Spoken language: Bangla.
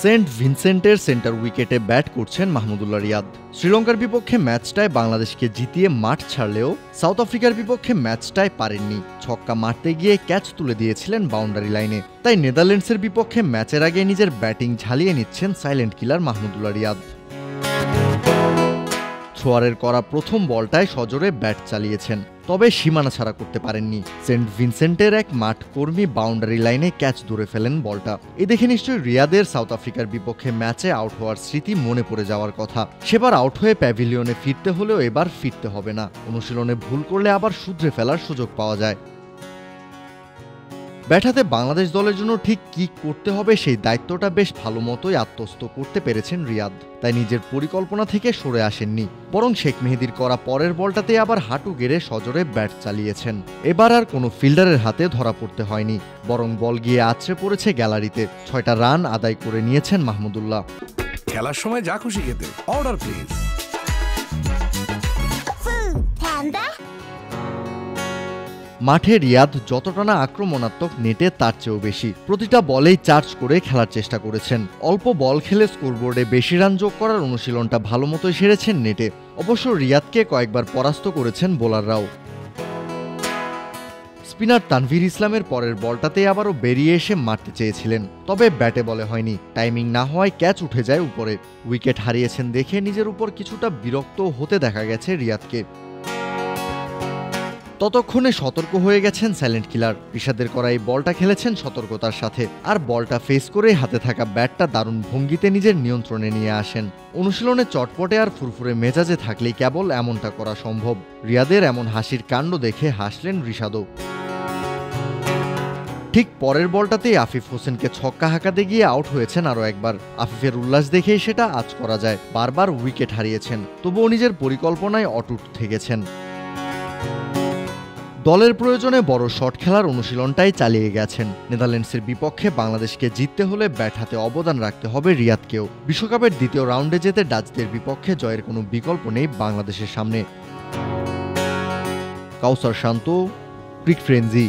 সেন্ট ভিনসেন্টের সেন্টার উইকেটে ব্যাট করছেন মাহমুদুল্লাহ রিয়াদ। শ্রীলঙ্কার বিপক্ষে ম্যাচটায় বাংলাদেশকে জিতিয়ে মাঠ ছাড়লেও সাউথ আফ্রিকার বিপক্ষে ম্যাচটায় পারেননি। ছক্কা মারতে গিয়ে ক্যাচ তুলে দিয়েছিলেন বাউন্ডারি লাইনে। তাই নেদারল্যান্ডসের বিপক্ষে ম্যাচের আগে নিজের ব্যাটিং ঝালিয়ে নিচ্ছেন সাইলেন্ট কিলার মাহমুদুল্লাহ রিয়াদ। থ্রোয়ারের করা প্রথম বলটায় সজোরে ব্যাট চালিয়েছেন, তবে সীমানা ছাড়া করতে পারেননি। সেন্ট ভিনসেন্টের এক মাঠ কর্মী বাউন্ডারি লাইনে ক্যাচ ধরে ফেলেন বলটা। এ দেখে নিশ্চয়ই রিয়াদের সাউথ আফ্রিকার বিপক্ষে ম্যাচে আউট হওয়ার স্মৃতি মনে পড়ে যাওয়ার কথা। সেবার আউট হয়ে প্যাভিলিয়নে ফিরতে হলেও এবার ফিরতে হবে না। অনুশীলনে ভুল করলে আবার শুধরে ফেলার সুযোগ পাওয়া যায়। ব্যাট হাতে বাংলাদেশ দলের জন্য ঠিক কি করতে হবে সেই দায়িত্বটা বেশ ভালো মতোই আত্মস্থ করতে পেরেছেন রিয়াদ। তাই নিজের পরিকল্পনা থেকে সরে আসেননি, বরং শেখ মেহেদীর করা পরের বলটাতে আবার হাঁটু গেড়ে সজোরে ব্যাট চালিয়েছেন। এবার আর কোনো ফিল্ডারের হাতে ধরা পড়তে হয়নি, বরং বল গিয়ে আছড়ে পড়েছে গ্যালারিতে। 6টা রান আদায় করে নিয়েছেন মাহমুদুল্লাহ। খেলার সময় যা খুশি খেতে অর্ডার প্লিজ। মাঠে রিয়াদ যতটা না আক্রমণাত্মক, নেটে তার চেয়েও বেশি। প্রতিটা বলেই চার্জ করে খেলার চেষ্টা করেছেন। অল্প বল খেলে স্কোরবোর্ডে বেশি রান যোগ করার অনুশীলনটা ভালো মতোই সেরেছেন নেটে। অবশ্য রিয়াদকে কয়েকবার পরাস্ত করেছেন বোলাররাও। স্পিনার তানভীর ইসলামের পরের বলটাতে আবারও বেরিয়ে এসে মারতে চেয়েছিলেন, তবে ব্যাটে বলে হয়নি। টাইমিং না হওয়ায় ক্যাচ উঠে যায় উপরে। উইকেট হারিয়েছেন দেখে নিজের উপর কিছুটা বিরক্ত হতে দেখা গেছে রিয়াদকে। ততক্ষণে সতর্ক হয়ে গেছেন সাইলেন্ট কিলার। রিশাদের করা এই বলটা খেলেছেন সতর্কতার সাথে, আর বলটা ফেস করে হাতে থাকা ব্যাটটা দারুণ ভঙ্গিতে নিজের নিয়ন্ত্রণে নিয়ে আসেন। অনুশীলনে চটপটে আর ফুরফুরে মেজাজে থাকলেই কেবল এমনটা করা সম্ভব। রিয়াদের এমন হাসির কাণ্ড দেখে হাসলেন রিশাদও। ঠিক পরের বলটাতেই আফিফ হোসেনকে ছক্কা হাঁকাতে গিয়ে আউট হয়েছেন আরও একবার। আফিফের উল্লাস দেখেই সেটা আঁচ করা যায়। বারবার উইকেট হারিয়েছেন, তবুও নিজের পরিকল্পনায় অটুট থেকেছেন। দলের প্রয়োজনে বড় শট খেলার অনুশীলনটাই চালিয়ে গেছেন। নেদারল্যান্ডসের বিপক্ষে বাংলাদেশকে জিততে হলে ব্যাট হাতে অবদান রাখতে হবে রিয়াদকেও। বিশ্বকাপের দ্বিতীয় রাউন্ডে যেতে ডাচদের বিপক্ষে জয়ের কোনো বিকল্প নেই বাংলাদেশের সামনে। কাউসার শান্ত, ক্রিক ফ্রেঞ্জি।